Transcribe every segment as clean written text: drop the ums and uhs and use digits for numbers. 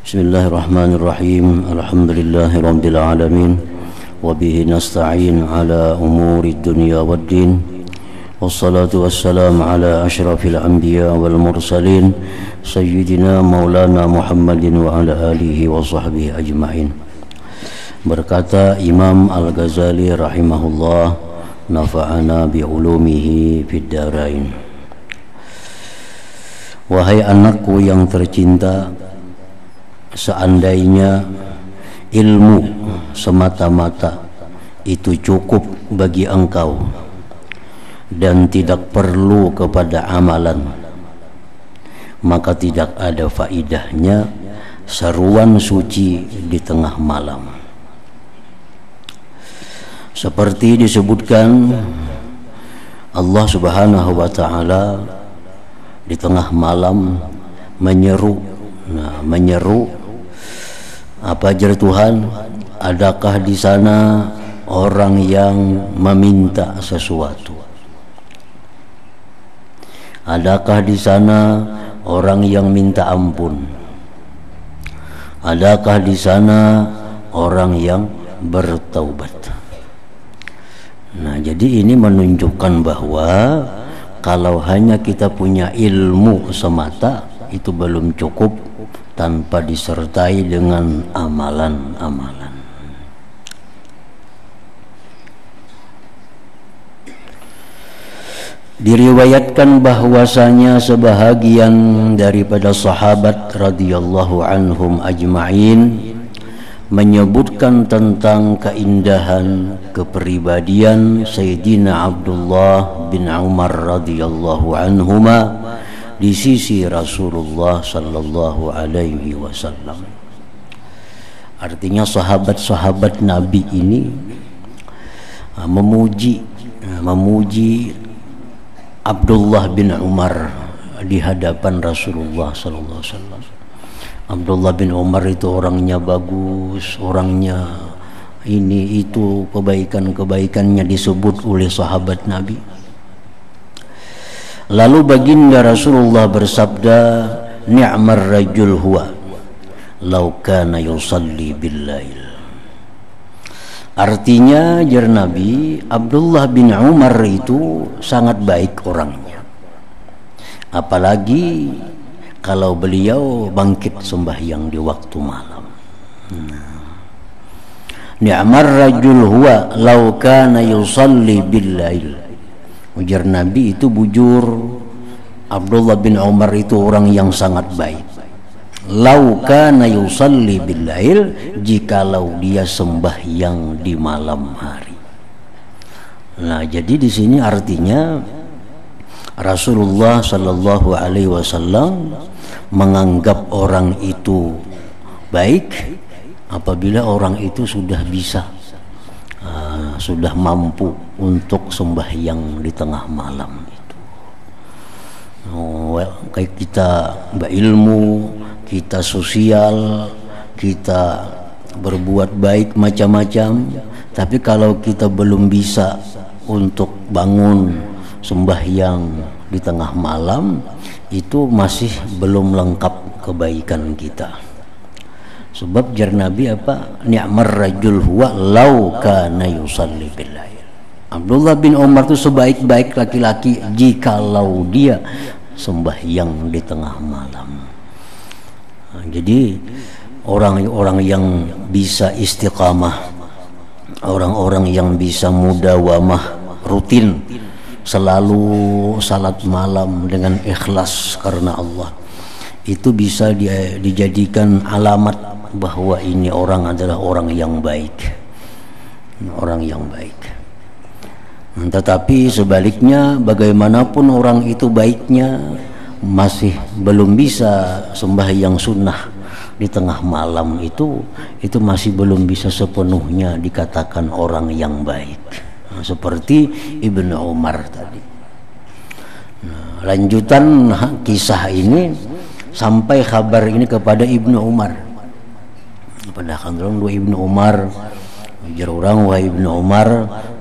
Bismillahirrahmanirrahim. Alhamdulillahirabbil alamin. Wa bihi nasta'in ala umuri dunya waddin. Wassalatu wassalamu ala asyrafil anbiya wal mursalin sayyidina maulana Muhammadin wa ala alihi wa sahbihi ajma'in. Berkata Imam Al-Ghazali rahimahullah, nafa'ana bi'ulumihi fid darain. Wahai anakku yang tercinta, seandainya ilmu semata-mata itu cukup bagi engkau dan tidak perlu kepada amalan, maka tidak ada faidahnya seruan suci di tengah malam. Seperti disebutkan, Allah Subhanahu wa ta'ala di tengah malam menyeru. Apa ajar Tuhan? Adakah di sana orang yang meminta sesuatu? Adakah di sana orang yang minta ampun? Adakah di sana orang yang bertaubat? Nah, jadi ini menunjukkan bahwa kalau hanya kita punya ilmu semata itu belum cukup tanpa disertai dengan amalan-amalan. Diriwayatkan bahwasanya sebahagian daripada sahabat radhiyallahu anhum ajma'in menyebutkan tentang keindahan kepribadian Sayyidina Abdullah bin Umar radhiyallahu anhuma di sisi Rasulullah sallallahu alaihi wasallam. Artinya sahabat-sahabat Nabi ini memuji Abdullah bin Umar di hadapan Rasulullah sallallahu alaihi wasallam. Abdullah bin Umar itu orangnya bagus, orangnya ini itu, kebaikan-kebaikannya disebut oleh sahabat Nabi. Lalu baginda Rasulullah bersabda, ni'mar rajul huwa law kana yusalli bil lail. Artinya jar Nabi, Abdullah bin Umar itu sangat baik orangnya, apalagi kalau beliau bangkit sembahyang di waktu malam. Ni'mar rajul huwa law kana yusalli bil lail. Ujar Nabi itu bujur, Abdullah bin Umar itu orang yang sangat baik. Lau kana yusalli bil lail, jikalau dia sembahyang di malam hari. Nah, jadi di sini artinya Rasulullah sallallahu alaihi wasallam menganggap orang itu baik apabila orang itu sudah bisa, sudah mampu untuk sembahyang di tengah malam itu. Kayak kita berilmu, kita sosial, kita berbuat baik macam-macam, tapi kalau kita belum bisa untuk bangun sembahyang di tengah malam, itu masih belum lengkap kebaikan kita. Sebab jar Nabi apa? Ni'mar rajul huwa law kana yusalli bil lail. Abdullah bin Umar itu sebaik-baik laki-laki jikalau dia sembahyang di tengah malam. Nah, jadi orang-orang yang bisa istiqamah, orang-orang yang bisa mudawamah, rutin selalu salat malam dengan ikhlas karena Allah, itu bisa dijadikan alamat bahwa ini orang adalah orang yang baik, orang yang baik. Tetapi sebaliknya, bagaimanapun orang itu baiknya, masih belum bisa sembahyang sunnah di tengah malam, itu masih belum bisa sepenuhnya dikatakan orang yang baik. Seperti Ibnu Umar tadi. Nah, lanjutan kisah ini sampai kabar ini kepada Ibnu Umar. Padahkan dua Ibnu Umar, ujar orang, wahai Ibnu Umar,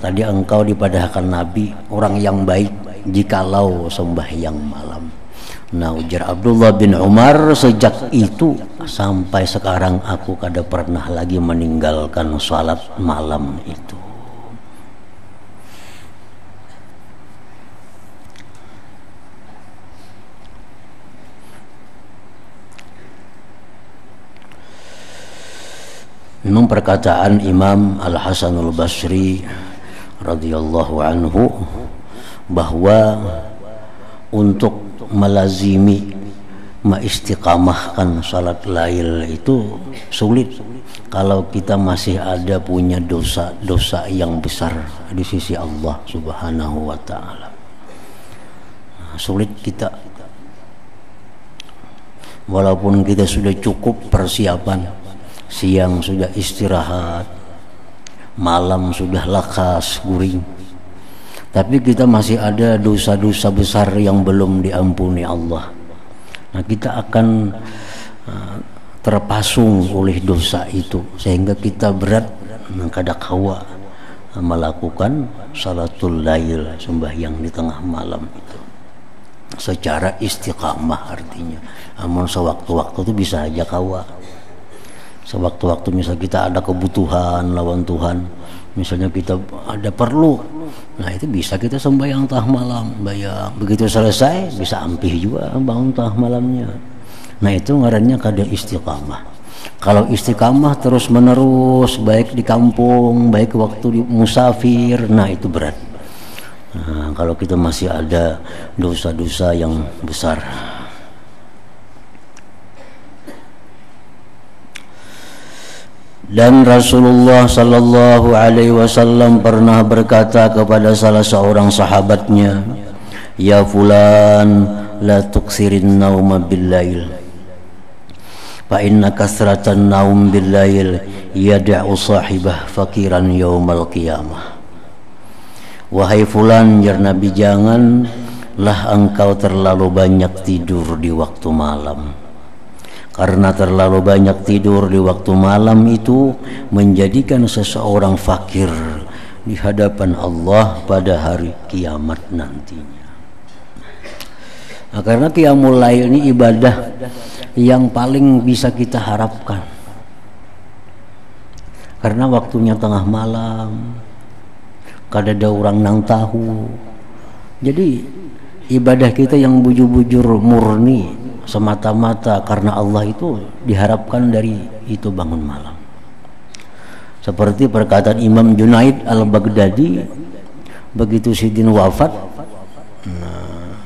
tadi engkau dipadahkan Nabi orang yang baik jikalau sembahyang malam. Nah, ujar Abdullah bin Umar, sejak itu sampai sekarang aku kada pernah lagi meninggalkan salat malam itu. Memang perkataan Imam Al-Hasanul Basri radhiyallahu anhu bahwa untuk melazimi mengistiqamahkan salat lail itu sulit kalau kita masih ada punya dosa-dosa yang besar di sisi Allah Subhanahu wa taala. Sulit kita, walaupun kita sudah cukup persiapan, siang sudah istirahat, malam sudah lakas guring, tapi kita masih ada dosa-dosa besar yang belum diampuni Allah. Nah, kita akan terpasung oleh dosa itu sehingga kita berat kada kawa melakukan salatul lail, sembahyang di tengah malam itu secara istiqamah. Artinya amun sewaktu-waktu itu bisa aja kawa. Sewaktu-waktu misal kita ada kebutuhan lawan Tuhan, misalnya kita ada perlu, nah itu bisa kita sembahyang tengah malam, bayang. Begitu selesai bisa ampih juga bangun tengah malamnya. Nah itu ngarannya kada istiqamah. Kalau istiqamah terus menerus, baik di kampung, baik waktu di musafir, nah itu berat. Nah, kalau kita masih ada dosa-dosa yang besar. Dan Rasulullah sallallahu alaihi wasallam pernah berkata kepada salah seorang sahabatnya, "Ya fulan, la tuksirin nauma bil-lail. Fa inna kasratan naum bil-lail yad'u sahibah fakiran yaumal qiyamah." Wahai fulan, jar Nabi, janganlah engkau terlalu banyak tidur di waktu malam. Karena terlalu banyak tidur di waktu malam itu menjadikan seseorang fakir di hadapan Allah pada hari kiamat nantinya. Nah, karena qiyamul lail ini ibadah yang paling bisa kita harapkan. Karena waktunya tengah malam, kada ada orang nang tahu. Jadi ibadah kita yang bujur-bujur murni semata-mata karena Allah itu diharapkan dari itu bangun malam. Seperti perkataan Imam Junaid Al-Baghdadi, begitu Sidin wafat,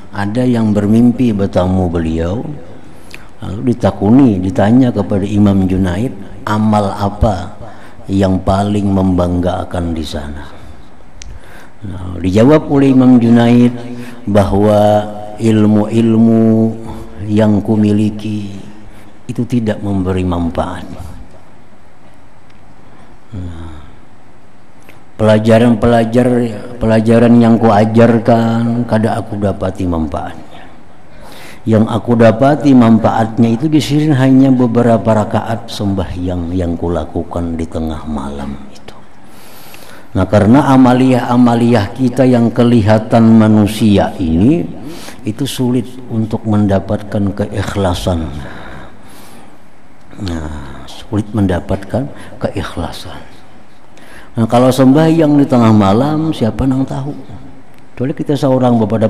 ada yang bermimpi bertemu beliau, lalu ditanya kepada Imam Junaid, amal apa yang paling membanggakan di sana? Nah, dijawab oleh Imam Junaid bahwa ilmu-ilmu yang kumiliki itu tidak memberi manfaat. Pelajaran yang kuajarkan kada aku dapati manfaatnya. Yang aku dapati manfaatnya itu disirin hanya beberapa rakaat sembahyang yang kulakukan di tengah malam itu. Nah, karena amaliyah kita yang kelihatan manusia ini itu sulit untuk mendapatkan keikhlasan. Nah, sulit mendapatkan keikhlasan. Nah, kalau sembahyang di tengah malam, siapa nang tahu? Kecuali kita seorang pada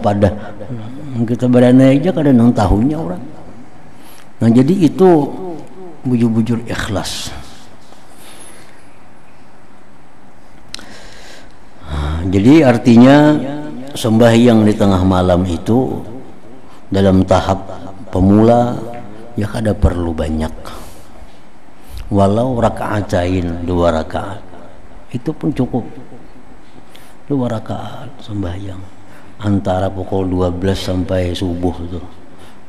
kita berani aja kada nang tahunya orang. Nah, jadi itu bujur-bujur ikhlas. Nah, jadi artinya sembahyang di tengah malam itu dalam tahap pemula ya kada perlu banyak, walau rakaatain 2 rakaat itu pun cukup. 2 rakaat sembahyang antara pukul 12 sampai subuh itu,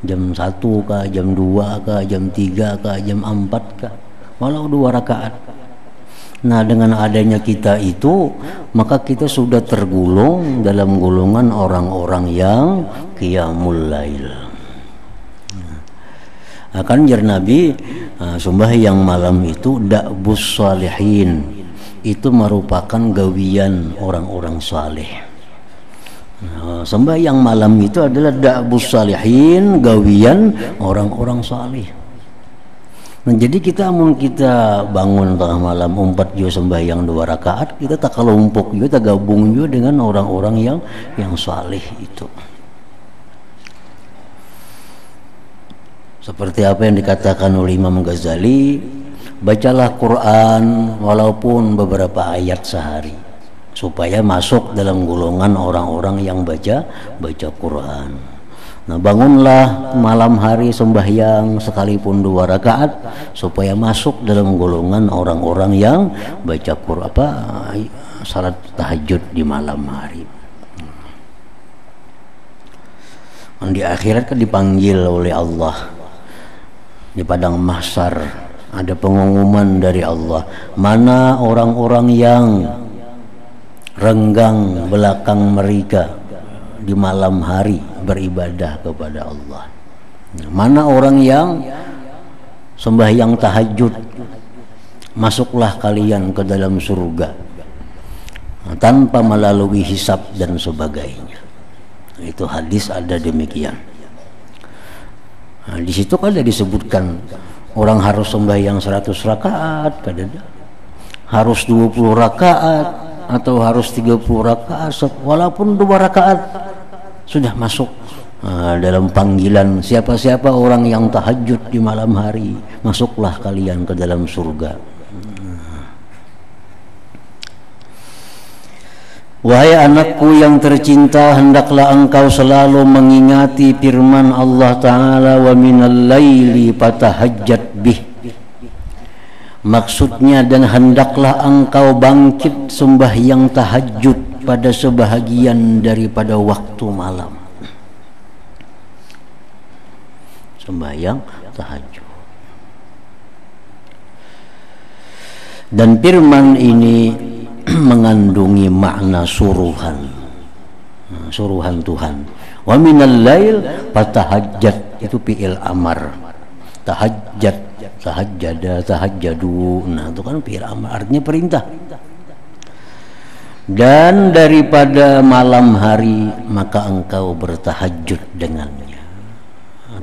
jam 1 kah, jam 2 kah, jam 3 kah, jam 4 kah, walau 2 rakaat. Nah, dengan adanya kita itu, maka kita sudah tergolong dalam golongan orang-orang yang qiyamul lail. Akan jar Nabi, sembahyang malam itu da'bus salihin, itu merupakan gawian orang-orang saleh. Sembahyang malam itu adalah da'bus salihin, gawian orang-orang salih. Nah, jadi kita bangun tengah malam umpat juga sembahyang 2 rakaat, kita tak kelompok juga, tak gabung juga dengan orang-orang yang salih itu. Seperti apa yang dikatakan oleh Imam Ghazali, bacalah Quran walaupun beberapa ayat sehari, supaya masuk dalam golongan orang-orang yang baca Quran. Nah, bangunlah malam hari sembahyang sekalipun 2 rakaat supaya masuk dalam golongan orang-orang yang baca Quran, salat tahajud di malam hari. Di akhirat kan dipanggil oleh Allah di padang mahsyar, ada pengumuman dari Allah, mana orang-orang yang renggang belakang mereka di malam hari beribadah kepada Allah. Mana orang yang sembahyang tahajud, masuklah kalian ke dalam surga tanpa melalui hisab dan sebagainya. Itu hadis ada demikian. Nah, di situ kan ada disebutkan orang harus sembahyang 100 rakaat, harus 20 rakaat atau harus 30 rakaat, walaupun 2 rakaat sudah masuk dalam panggilan siapa-siapa orang yang tahajud di malam hari, masuklah kalian ke dalam surga. Wahai anakku yang tercinta, hendaklah engkau selalu mengingati firman Allah Ta'ala, wa minal laili fatahajjat bih. Maksudnya, dan hendaklah engkau bangkit sembahyang tahajud pada sebahagian daripada waktu malam. Sembahyang tahajud. Dan firman ini mengandungi makna suruhan Tuhan. Wa minal lail fatahajjat, itu fi'il amar. Tahajjat, tahajjada, tahajjadu, nah itu kan fi'il amar, artinya perintah. Dan daripada malam hari maka engkau bertahajud dengannya.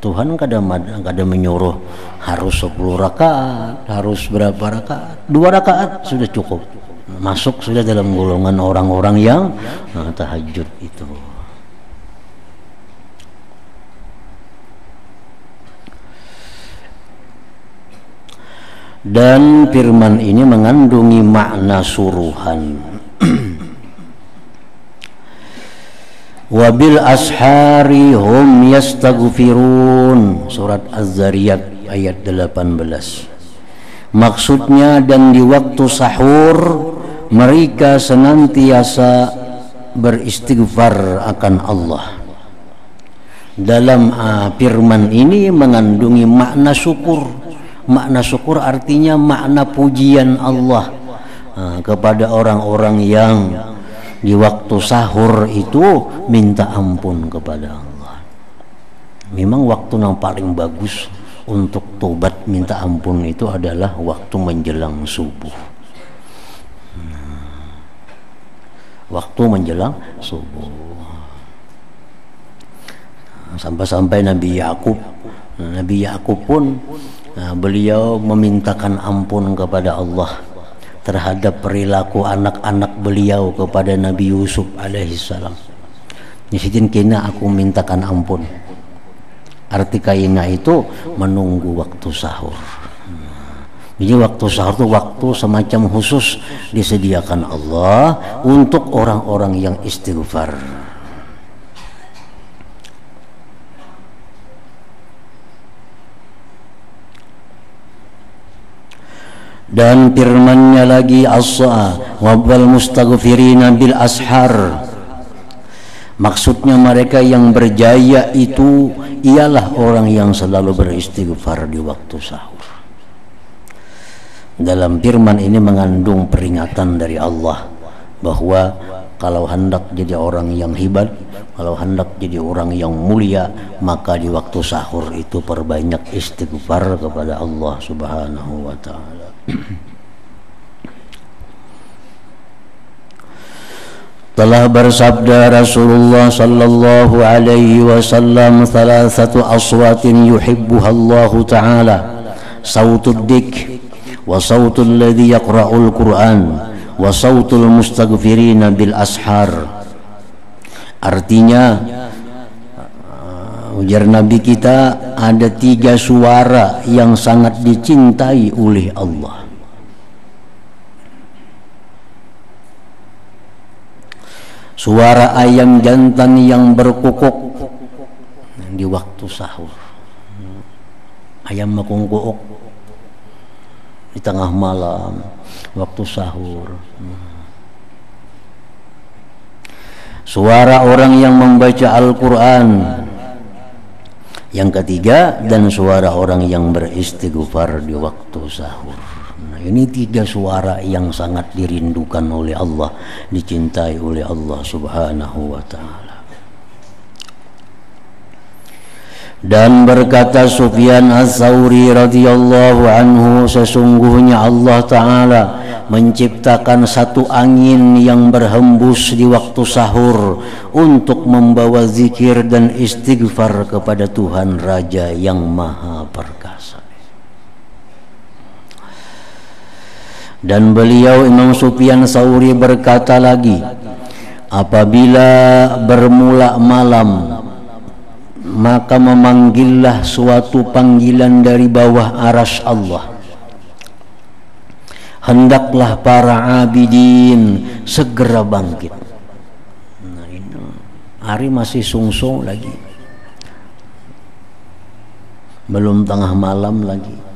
Tuhan kadang menyuruh harus 10 rakaat, harus berapa rakaat, 2 rakaat sudah cukup, masuk sudah dalam golongan orang-orang yang tahajud itu. Dan firman ini mengandungi makna suruhan. Wabil ashari hum yastaghfirun, surat Az-Zariyat ayat 18. Maksudnya, dan di waktu sahur mereka senantiasa beristighfar akan Allah. Dalam firman ini mengandungi makna syukur. Makna syukur artinya makna pujian Allah kepada orang-orang yang di waktu sahur itu minta ampun kepada Allah. Memang waktu yang paling bagus untuk tobat minta ampun itu adalah waktu menjelang subuh. Waktu menjelang subuh. Sampai-sampai Nabi Yakub pun beliau memintakan ampun kepada Allah terhadap perilaku anak-anak beliau kepada Nabi Yusuf alaihissalam. Nyisitin kena aku mintakan ampun. Arti kaina itu menunggu waktu sahur. Jadi waktu sahur itu waktu semacam khusus disediakan Allah untuk orang-orang yang istighfar. Dan firman-Nya lagi, wal mustaghfirina bil ashar. Maksudnya mereka yang berjaya itu ialah orang yang selalu beristighfar di waktu sahur. Dalam firman ini mengandung peringatan dari Allah bahwa kalau hendak jadi orang yang hebat, kalau hendak jadi orang yang mulia, maka di waktu sahur itu perbanyak istighfar kepada Allah Subhanahu wa ta'ala. Telah bersabda Rasulullah sallallahu alaihi wasallam, thalathatu aswatin yuhibbuha Allah Ta'ala, sautud dik, wa sautul ladzi yaqra'ul Qur'an, wa sautul mustaghfirina bil ashar. Artinya, ujar Nabi kita, ada 3 suara yang sangat dicintai oleh Allah. Suara ayam jantan yang berkukuk di waktu sahur. Ayam mekungkuk di tengah malam waktu sahur. Suara orang yang membaca Al-Quran. Yang ketiga, dan suara orang yang beristighfar di waktu sahur. Ini 3 suara yang sangat dirindukan oleh Allah, dicintai oleh Allah Subhanahu wa Ta'ala. Dan berkata Sufyan Ats-Tsauri radhiyallahu anhu, sesungguhnya Allah Ta'ala menciptakan satu angin yang berhembus di waktu sahur untuk membawa zikir dan istighfar kepada Tuhan Raja yang Maha Perkasa. Dan beliau Imam Sufyan Tsauri berkata lagi, apabila bermula malam, maka memanggillah suatu panggilan dari bawah arasy Allah. Hendaklah para abidin segera bangkit. Nah, ini hari masih sungsung lagi, belum tengah malam lagi,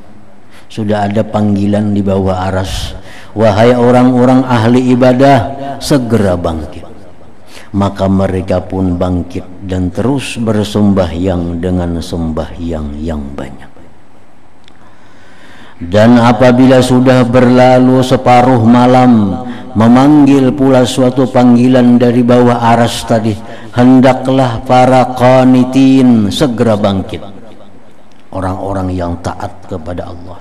sudah ada panggilan di bawah aras. Wahai orang-orang ahli ibadah, segera bangkit. Maka mereka pun bangkit dan terus bersembahyang dengan sembahyang yang banyak. Dan apabila sudah berlalu separuh malam, memanggil pula suatu panggilan dari bawah aras tadi. Hendaklah para qanitin segera bangkit, orang-orang yang taat kepada Allah.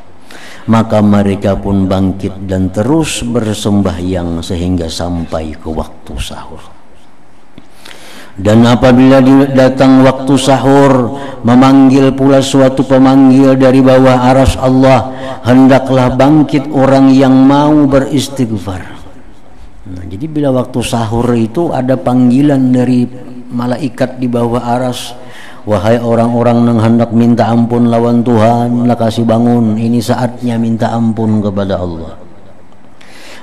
Maka mereka pun bangkit dan terus bersembahyang sehingga sampai ke waktu sahur. Dan apabila datang waktu sahur, memanggil pula suatu pemanggil dari bawah aras Allah. Hendaklah bangkit orang yang mau beristighfar. Nah, jadi bila waktu sahur itu ada panggilan dari malaikat di bawah aras. Wahai orang-orang yang hendak minta ampun lawan Tuhan, lah kasih bangun, ini saatnya minta ampun kepada Allah.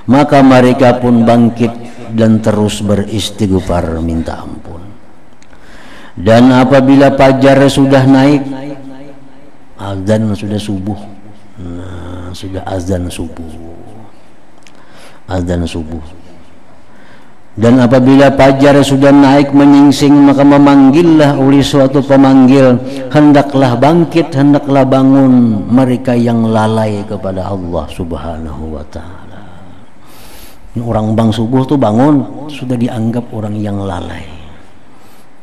Maka mereka pun bangkit dan terus beristighfar minta ampun. Dan apabila fajar sudah naik, azan sudah subuh. Nah, sudah azan subuh. Azan subuh. Dan apabila fajar sudah naik menyingsing, maka memanggillah oleh suatu pemanggil, hendaklah bangkit, hendaklah bangun mereka yang lalai kepada Allah Subhanahu wa Ta'ala. Orang bang subuh tuh bangun, sudah dianggap orang yang lalai,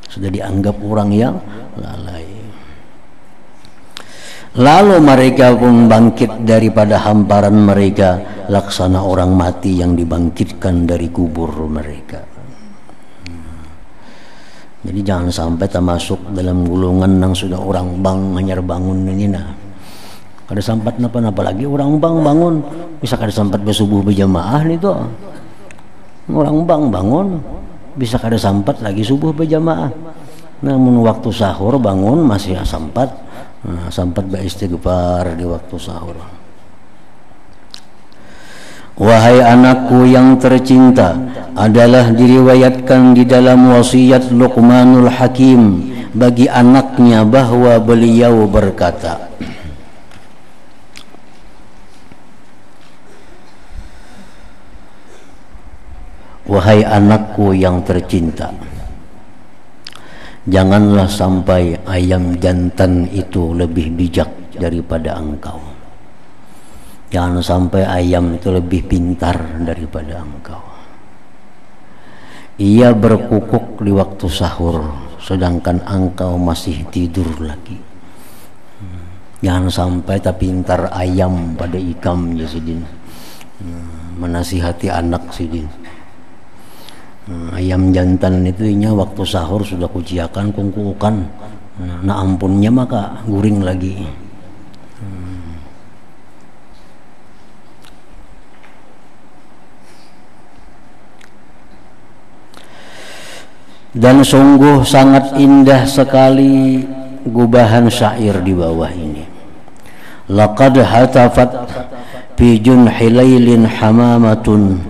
sudah dianggap orang yang lalai. Lalu mereka pun bangkit daripada hamparan mereka, laksana orang mati yang dibangkitkan dari kubur mereka. Jadi jangan sampai termasuk dalam golongan yang sudah orang bang hanyar bangun ini. Nah, kada sampat napa-napa lagi orang bang bangun, bisa kada sampat bersubuh berjamaah nih tuh. Orang bang bangun, bisa kada sampat lagi subuh berjamaah. Namun waktu sahur bangun masih sampat. Nah, sampat beristighfar di waktu sahur. Wahai anakku yang tercinta, adalah diriwayatkan di dalam wasiat Luqmanul Hakim bagi anaknya bahwa beliau berkata, wahai anakku yang tercinta, janganlah sampai ayam jantan itu lebih bijak daripada engkau. Jangan sampai ayam itu lebih pintar daripada engkau. Ia berkukuk di waktu sahur, sedangkan engkau masih tidur lagi. Jangan sampai tak pintar ayam pada ikam ya Sidin. Menasihati anak Sidin. Ayam jantan itu waktu sahur sudah kuciakan kungkukan, nah ampunnya maka guring lagi. Dan sungguh sangat indah sekali gubahan syair di bawah ini. Laqad hatafat fi junhilailin hamamatun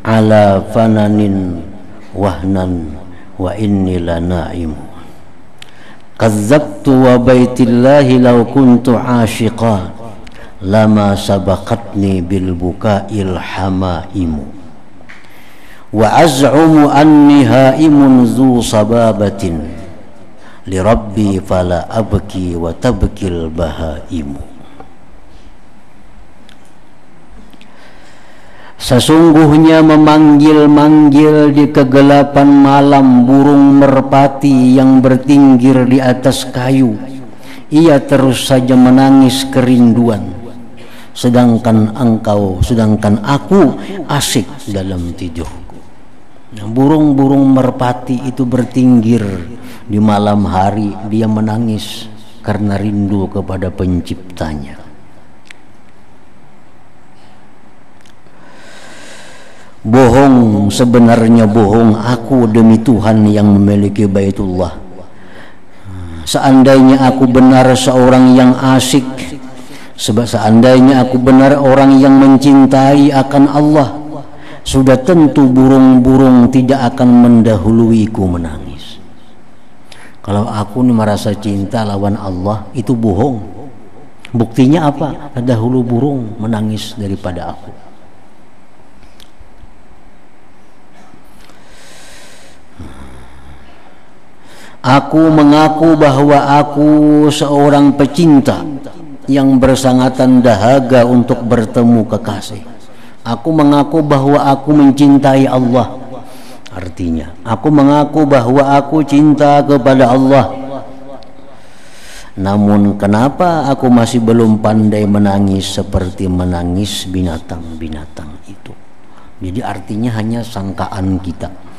ala fananin wahnan wa inni lanaimu. Kazzabtu wa baitillahi law kuntu ashiqa lama sabaqatni bil bukail hamaimu. Wa az'umu anni haimun zu sababatin li rabbi fala abki wa tabkil bahaimu. Sesungguhnya memanggil-manggil di kegelapan malam burung merpati yang bertinggir di atas kayu. Ia terus saja menangis kerinduan, sedangkan aku asik dalam tidurku. Nah, burung-burung merpati itu bertinggir di malam hari, dia menangis karena rindu kepada penciptanya. Bohong, sebenarnya bohong aku demi Tuhan yang memiliki Baitullah. Seandainya aku benar seorang yang asyik, seandainya aku benar orang yang mencintai akan Allah, sudah tentu burung-burung tidak akan mendahuluiku menangis. Kalau aku merasa cinta lawan Allah, itu bohong. Buktinya apa? Dahulu burung menangis daripada aku. Aku mengaku bahwa aku seorang pecinta yang bersangatan dahaga untuk bertemu kekasih. Aku mengaku bahwa aku mencintai Allah. Artinya, aku mengaku bahwa aku cinta kepada Allah. Namun kenapa aku masih belum pandai menangis seperti menangis binatang-binatang itu? Jadi artinya hanya sangkaan kita.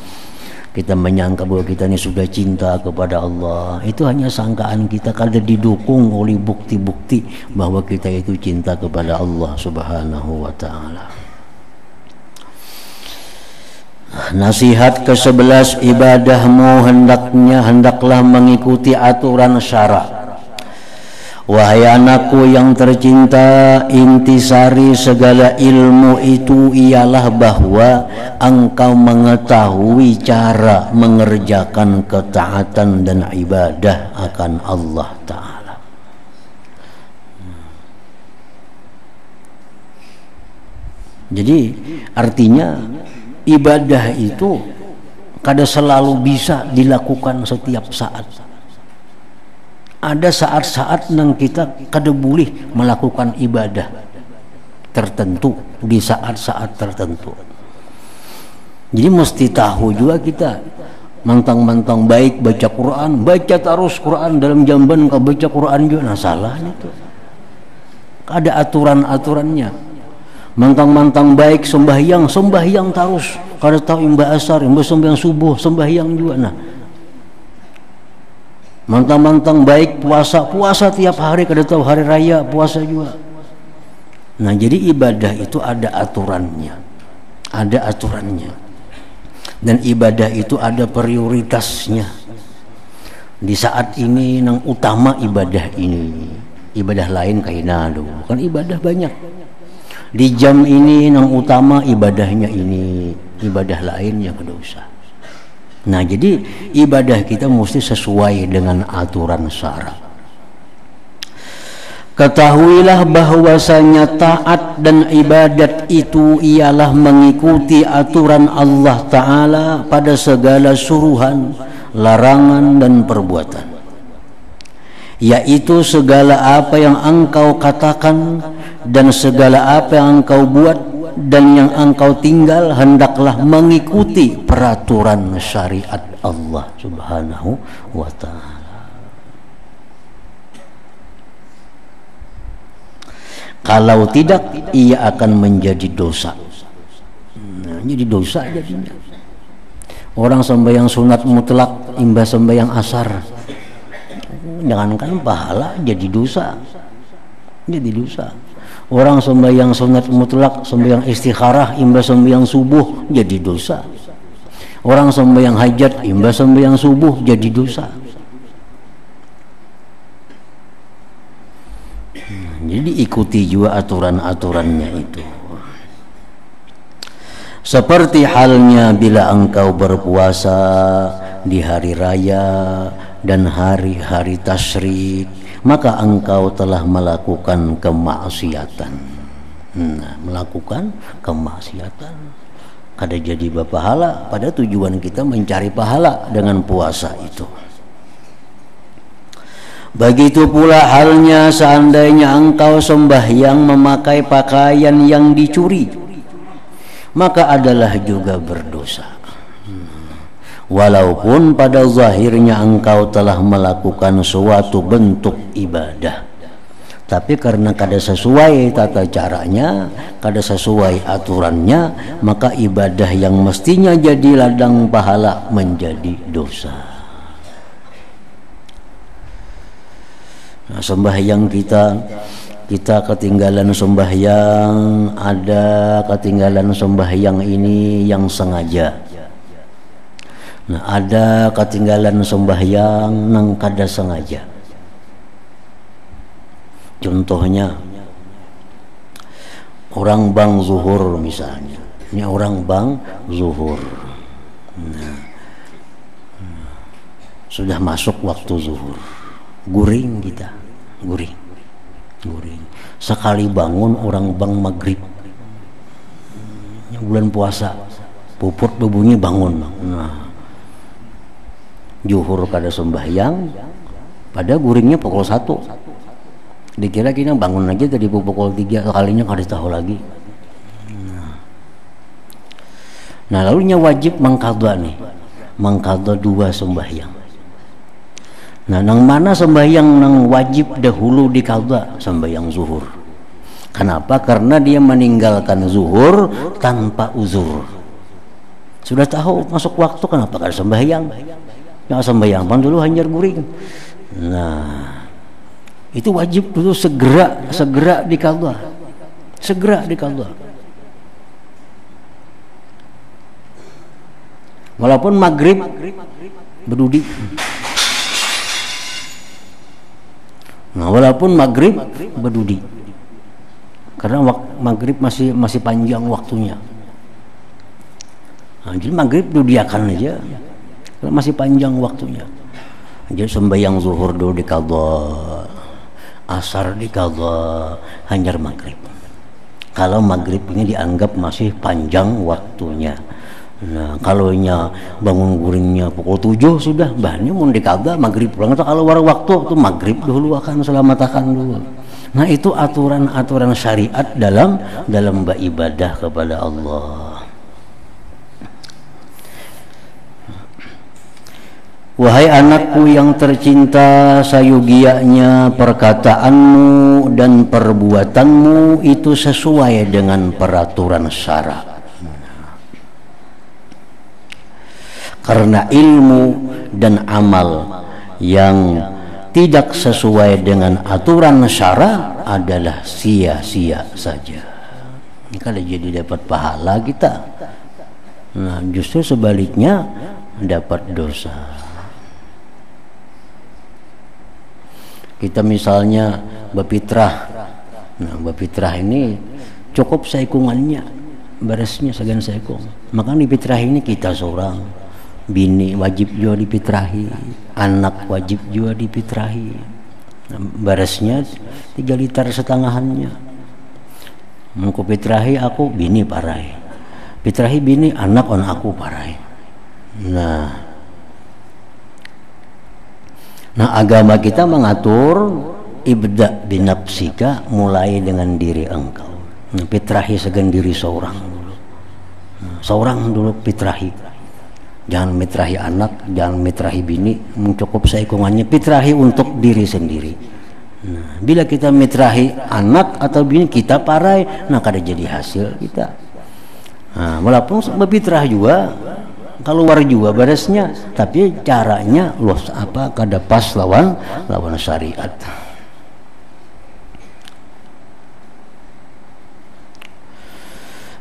Kita menyangka bahwa kita ini sudah cinta kepada Allah. Itu hanya sangkaan kita kalau didukung oleh bukti-bukti bahwa kita itu cinta kepada Allah Subhanahu wa ta'ala. Nasihat ke-11, ibadahmu hendaklah mengikuti aturan syara. Wahai anakku yang tercinta, intisari segala ilmu itu ialah bahwa engkau mengetahui cara mengerjakan ketaatan dan ibadah akan Allah Ta'ala. Jadi artinya ibadah itu kada selalu bisa dilakukan setiap saat. Ada saat-saat yang kita kada boleh melakukan ibadah tertentu di saat-saat tertentu. Jadi mesti tahu juga kita, mentang-mentang baik baca Quran, baca terus Quran dalam jamban kau baca Quran juga, nah salah itu. Ada aturan-aturannya. Mentang-mentang baik sembahyang terus, kada tahu imbah asar, imbah sembahyang subuh, sembahyang juga, nah. Mentang-mentang baik puasa tiap hari, kada tahu hari raya puasa juga. Nah, jadi ibadah itu ada aturannya. Dan ibadah itu ada prioritasnya. Di saat ini yang utama ibadah ini. Ibadah lain kaina dulu. Kan ibadah banyak. Di jam ini yang utama ibadahnya ini, ibadah lain yang kada usah. Nah, jadi ibadah kita mesti sesuai dengan aturan syara. Ketahuilah bahwasanya taat dan ibadat itu ialah mengikuti aturan Allah Ta'ala pada segala suruhan, larangan dan perbuatan, yaitu segala apa yang engkau katakan dan segala apa yang engkau buat dan yang engkau tinggal hendaklah mengikuti peraturan syariat Allah Subhanahu wa ta'ala. Kalau tidak, ia akan menjadi dosa. Nah, jadi dosa jadinya. Orang sembahyang sunat mutlak imbas sembahyang asar, jangankan pahala, jadi dosa. Jadi dosa. Orang sembahyang sunat mutlak, sembahyang istikharah imbas sembahyang subuh, jadi dosa. Orang sembahyang hajat imbas sembahyang subuh, jadi dosa. Jadi ikuti juga aturan-aturannya itu. Seperti halnya bila engkau berpuasa di hari raya dan hari-hari tasyrik, maka engkau telah melakukan kemaksiatan. Melakukan kemaksiatan. Kada jadi berpahala, pada tujuan kita mencari pahala dengan puasa itu. Begitu pula halnya seandainya engkau sembahyang memakai pakaian yang dicuri, maka adalah juga berdosa. Walaupun pada zahirnya engkau telah melakukan suatu bentuk ibadah, tapi karena kada sesuai tata caranya, kada sesuai aturannya, maka ibadah yang mestinya jadi ladang pahala menjadi dosa. Nah, sembahyang kita ketinggalan sembahyang, ada ketinggalan sembahyang ini yang sengaja. Nah, ada ketinggalan sembahyang nang kada sengaja. Contohnya orang bang zuhur misalnya. Ini orang bang zuhur. Nah, sudah masuk waktu zuhur. Guring kita, guring. Sekali bangun orang bang maghrib, bulan puasa, puput berbunyi bangun. Nah, zuhur kada sembahyang, pada guringnya pukul 1. Dikira kita bangun lagi tadi pukul 3, kalinya kada tahu lagi. Nah, lalunya wajib mengqadha nih, mengqadha 2 sembahyang. Nah, nang mana sembahyang nang wajib dahulu diqadha? Sembahyang zuhur. Kenapa? Karena dia meninggalkan zuhur tanpa uzur. Sudah tahu masuk waktu, kenapa kada sembahyang? Yang sembahyang pan dulu hanyar guring. Nah, itu wajib dulu segera diqadha. Segera diqadha. Walaupun maghrib berdudi. Nah, walaupun maghrib berdudi, karena maghrib masih panjang waktunya. Nah, jadi maghrib dudiakan aja, karena masih panjang waktunya. Jadi sembahyang zuhur dulu diqadha, asar diqadha, hanyar maghrib. Kalau maghrib ini dianggap masih panjang waktunya. Nah, kalau bangun guringnya pukul 7 sudah, bahannya mau diqadha maghrib pulang. Kalau war waktu itu maghrib dulu akan selamatakan dulu. Nah, itu aturan-aturan syariat dalam beribadah kepada Allah. Wahai anakku yang tercinta, sayugianya perkataanmu dan perbuatanmu itu sesuai dengan peraturan syara. Karena ilmu dan amal yang tidak sesuai dengan aturan syara adalah sia-sia saja. Ini kalau jadi dapat pahala kita, nah justru sebaliknya dapat dosa. Kita misalnya berfitrah, nah berfitrah ini cukup saikungannya, beresnya segan saikung. Maka di fitrah ini kita seorang. Bini wajib juga dipitrahi, anak wajib juga dipitrahi. Beresnya 3 liter setengahannya. Mengku pitrahi aku bini parai, pitrahi bini anak on aku parai. Nah agama kita mengatur ibda binafsika, mulai dengan diri engkau. Pitrahi segan diri seorang dulu. Seorang dulu pitrahi. Jangan mitrahi anak, jangan mitrahi bini, mencukup seikungannya pitrahi untuk diri sendiri. Nah, bila kita mitrahi anak atau bini kita parai, nah kada jadi hasil kita. Nah, walaupun berfitrah juga, keluar juga beresnya, tapi caranya los apa kada pas lawan syariat.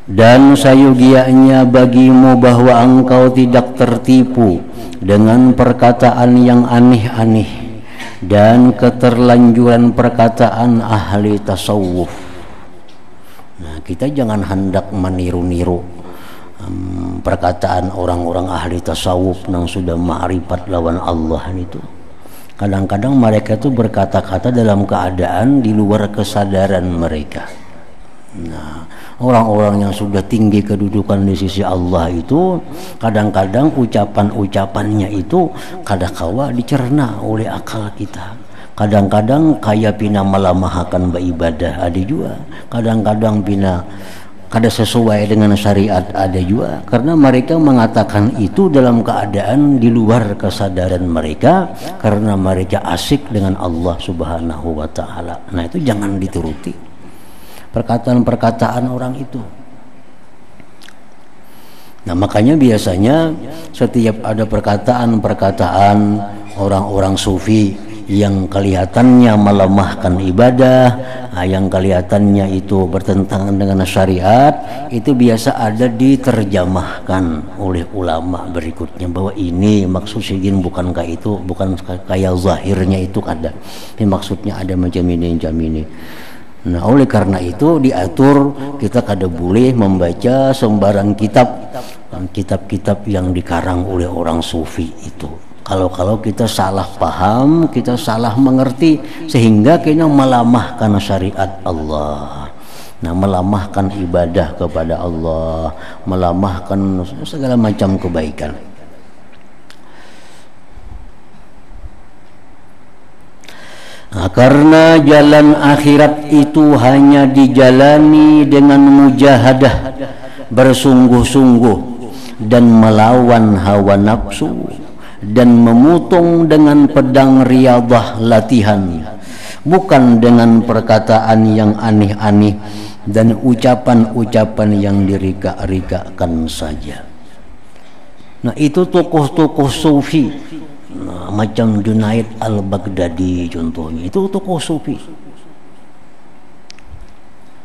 Dan sayugianya bagimu bahwa engkau tidak tertipu dengan perkataan yang aneh-aneh dan keterlanjuran perkataan ahli tasawuf. Nah, kita jangan hendak meniru-niru perkataan orang-orang ahli tasawuf yang sudah ma'rifat lawan Allah itu. Kadang-kadang mereka itu berkata-kata dalam keadaan di luar kesadaran mereka. Nah, orang-orang yang sudah tinggi kedudukan di sisi Allah itu kadang-kadang ucapan-ucapannya itu kadangkala dicerna oleh akal kita. Kadang-kadang kaya pina melamahkan beribadah ada juga. Kadang-kadang pina kada sesuai dengan syariat ada juga, karena mereka mengatakan itu dalam keadaan di luar kesadaran mereka karena mereka asik dengan Allah Subhanahu wa taala. Nah, itu jangan dituruti perkataan-perkataan orang itu. Nah, makanya biasanya setiap ada perkataan-perkataan orang-orang sufi yang kelihatannya melemahkan ibadah, yang kelihatannya itu bertentangan dengan syariat, itu biasa ada diterjemahkan oleh ulama berikutnya bahwa ini maksud sidin bukan kayak itu, bukan kayak zahirnya itu ada. Ini maksudnya ada macam ini. Nah, oleh karena itu diatur kita kada boleh membaca sembarang kitab-kitab yang dikarang oleh orang sufi itu. Kalau kita salah paham, kita salah mengerti sehingga kita melamahkan syariat Allah. Nah, melamahkan ibadah kepada Allah, melamahkan segala macam kebaikan. Nah, karena jalan akhirat itu hanya dijalani dengan mujahadah, bersungguh-sungguh dan melawan hawa nafsu, dan memotong dengan pedang riyadah latihan, bukan dengan perkataan yang aneh-aneh dan ucapan-ucapan yang dirika-rikakan saja. Nah, itu tokoh-tokoh sufi. Nah, macam Junaid al-Baghdadi contohnya, itu tokoh sufi.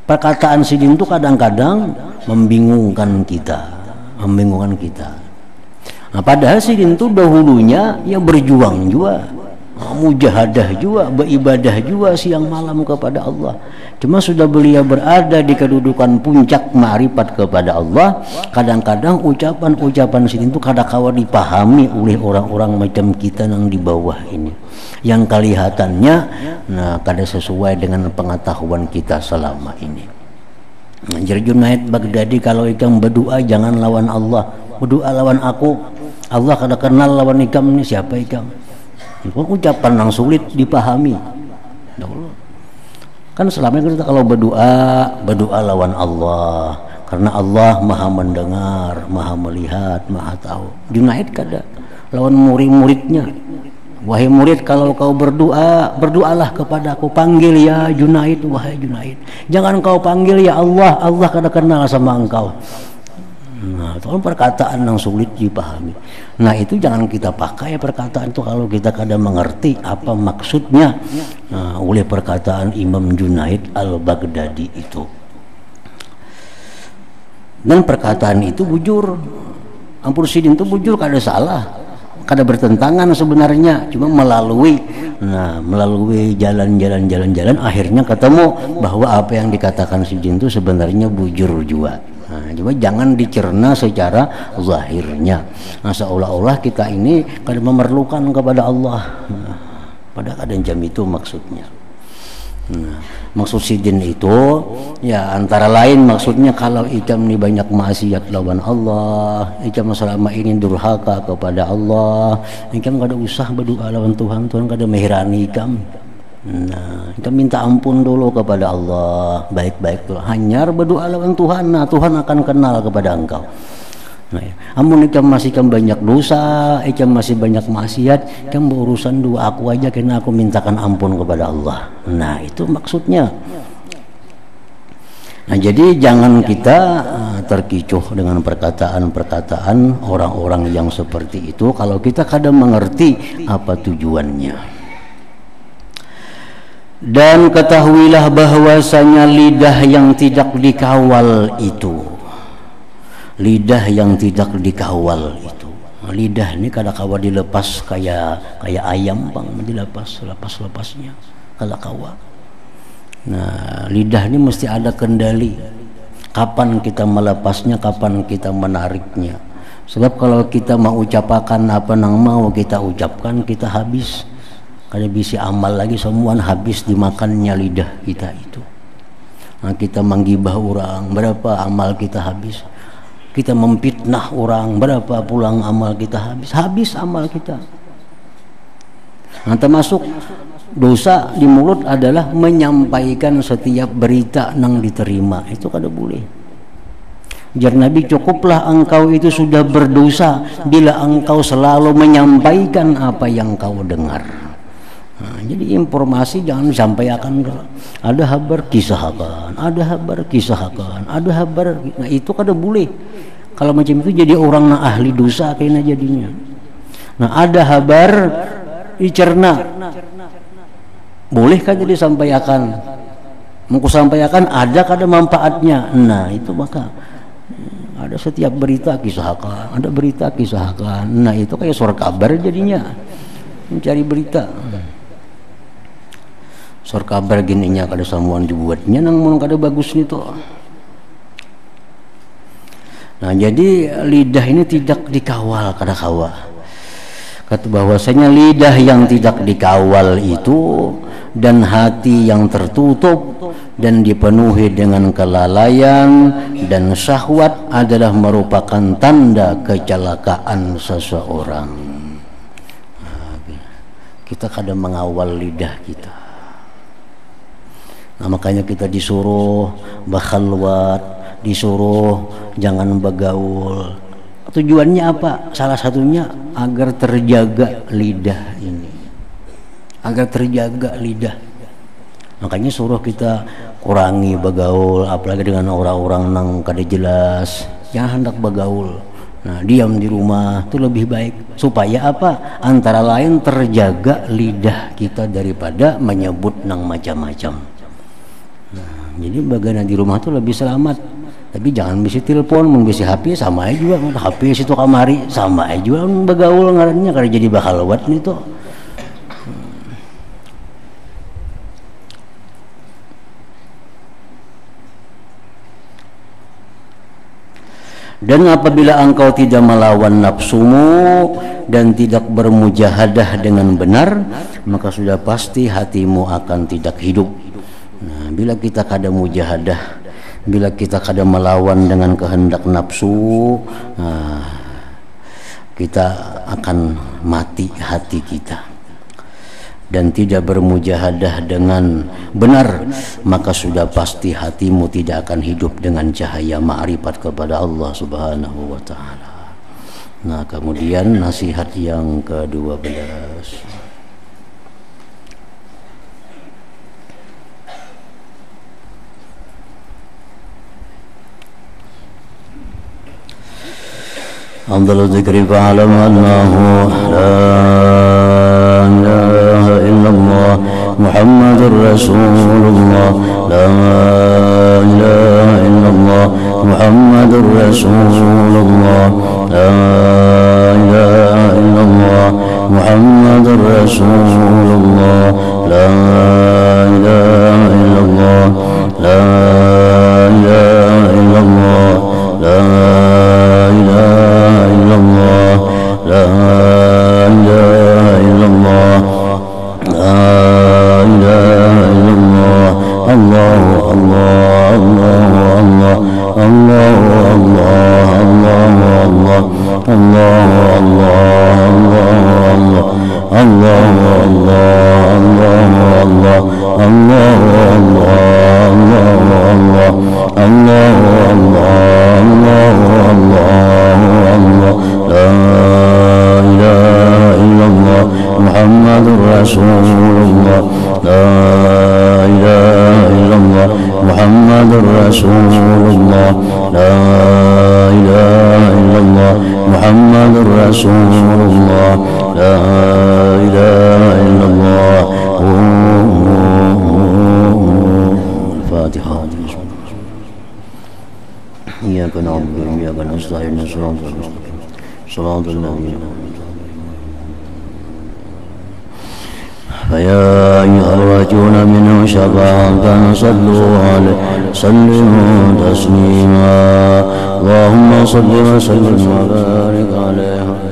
Perkataan sidin itu kadang-kadang membingungkan kita. Nah, padahal sidin itu dahulunya ya berjuang juga, mujahadah juga, beribadah juga siang malam kepada Allah. Cuma sudah beliau berada di kedudukan puncak ma'rifat kepada Allah, kadang-kadang ucapan-ucapan sidin itu kadang-kadang dipahami oleh orang-orang macam kita yang di bawah ini, yang kelihatannya kada sesuai dengan pengetahuan kita selama ini. Jadi Junaid Baghdadi kalau ikam berdoa jangan lawan Allah, berdoa lawan aku. Allah kada kenal lawan ikam ini siapa ikam. Itu ucapan yang sulit dipahami. Kan selama ini kita kalau berdoa lawan Allah, karena Allah maha mendengar, maha melihat, maha tahu. Junaid kada lawan murid-muridnya. Wahai murid, kalau kau berdoa, berdoalah kepada aku, panggil ya Junaid, wahai Junaid. Jangan kau panggil ya Allah, Allah kada kenal sama engkau. Nah, itu kan perkataan yang sulit dipahami. Nah, itu jangan kita pakai perkataan itu kalau kita kadang mengerti apa maksudnya oleh perkataan Imam Junaid al-Baghdadi itu. Dan perkataan itu bujur, ampun sidin itu bujur, kada salah, kada bertentangan sebenarnya, cuma melalui jalan-jalan akhirnya ketemu bahwa apa yang dikatakan sidin itu sebenarnya bujur juga. Nah, coba jangan dicerna secara zahirnya. Nah, seolah-olah kita ini kadang memerlukan kepada Allah. Nah, pada kadang jam itu maksudnya. Nah, maksud sidin itu ya antara lain maksudnya kalau ikam ini banyak maksiat lawan Allah, ikam selama ini durhaka kepada Allah, ikam kada usah berdoa lawan Tuhan, Tuhan kada meherani ikam. Nah, kita minta ampun dulu kepada Allah, baik-baik dulu. Hanyar berdoa lawan Tuhan, nah Tuhan akan kenal kepada engkau. Nah, ya. Amun ikam masih banyak dosa, ikam masih banyak maksiat, ikam berurusan dua aku aja, karena aku mintakan ampun kepada Allah. Nah, itu maksudnya. Nah, jadi jangan kita terkecoh dengan perkataan-perkataan orang-orang yang seperti itu kalau kita kadang mengerti apa tujuannya. Dan ketahuilah bahwasanya lidah yang tidak dikawal itu, lidah yang tidak dikawal itu, lidah ini kadang-kadang dilepas kayak ayam bang, dilepas-lepasnya kalau kawal. Nah, lidah ini mesti ada kendali. Kapan kita melepasnya, kapan kita menariknya. Sebab kalau kita mau ucapkan apa yang mau kita ucapkan, kita habis. Kalau bisa amal lagi semua habis dimakannya lidah kita itu. Nah, kita menggibah orang, berapa amal kita habis. Kita memfitnah orang, berapa pulang amal kita habis. Habis amal kita. Nah, termasuk dosa di mulut adalah menyampaikan setiap berita yang diterima. Itu kada boleh. Jar Nabi, cukuplah engkau itu sudah berdosa bila engkau selalu menyampaikan apa yang kau dengar. Nah, jadi informasi jangan sampaikan. Ada kabar kisahkan, ada kabar kisahkan, ada kabar. Nah, itu kada boleh. Kalau macam itu jadi orang ahli dosa kayaknya jadinya. Nah, ada kabar dicerna. Bolehkah jadi sampaikan? Mau sampaikan ada kada manfaatnya. Nah, itu maka ada setiap berita kisahkan, ada berita kisahkan. Nah, itu kayak suara kabar jadinya. Mencari berita. Suara kabar gininya kada samuan dibuatnya nang mun kada bagus nih tuh. Nah, jadi lidah ini tidak dikawal kada kawa. Kata bahwasanya lidah yang tidak dikawal itu dan hati yang tertutup dan dipenuhi dengan kelalaian dan syahwat adalah merupakan tanda kecelakaan seseorang. Nah, kita kadang mengawal lidah kita. Nah, makanya kita disuruh bakhalwat, disuruh jangan bergaul. Tujuannya apa? Salah satunya agar terjaga lidah ini, agar terjaga lidah. Makanya suruh kita kurangi bergaul, apalagi dengan orang-orang yang kada jelas. Jangan hendak bergaul. Nah, diam di rumah itu lebih baik. Supaya apa? Antara lain terjaga lidah kita daripada menyebut nang macam-macam. Nah, jadi bagian di rumah itu lebih selamat. Tapi jangan bisa telepon, mau bisa HP sama aja juga. HP situ kamari sama aja juga bergaul ngarannya kada jadi bakhalwat nih tuh. Dan apabila engkau tidak melawan nafsumu dan tidak bermujahadah dengan benar, maka sudah pasti hatimu akan tidak hidup. Nah, bila kita kada mujahadah, bila kita kada melawan dengan kehendak nafsu, nah, kita akan mati hati kita. Dan tidak bermujahadah dengan benar, maka sudah pasti hatimu tidak akan hidup dengan cahaya ma'rifat kepada Allah Subhanahu wa ta'ala. Nah, kemudian nasihat yang ke-12. Afdhalu dzikri fa'lam annahu la ilaha illallah Muhammadur Rasulullah, la ilaha illallah Muhammadur Rasulullah, la ilaha illallah Muhammadur Rasulullah, la ilaha illallah, la ilaha illallah, la ilaha illallah, la ilaha illallah, la ilaha illallah. Allah Allah Allah Allah Allah Allah Allah Allah Allah Muhammadur Rasulullah, la ilaha illallah Muhammadur Rasulullah, la ilaha illallah Muhammadur Rasulullah, la ilaha illallah. Al-Fatihah. Iyyaka na'budu wa iyyaka nasta'in, shiratal ladzina فيا أيها الراجون منه شفاعة صلوا عليه سلموا تسليما اللهم صل وسلم وبارك عليه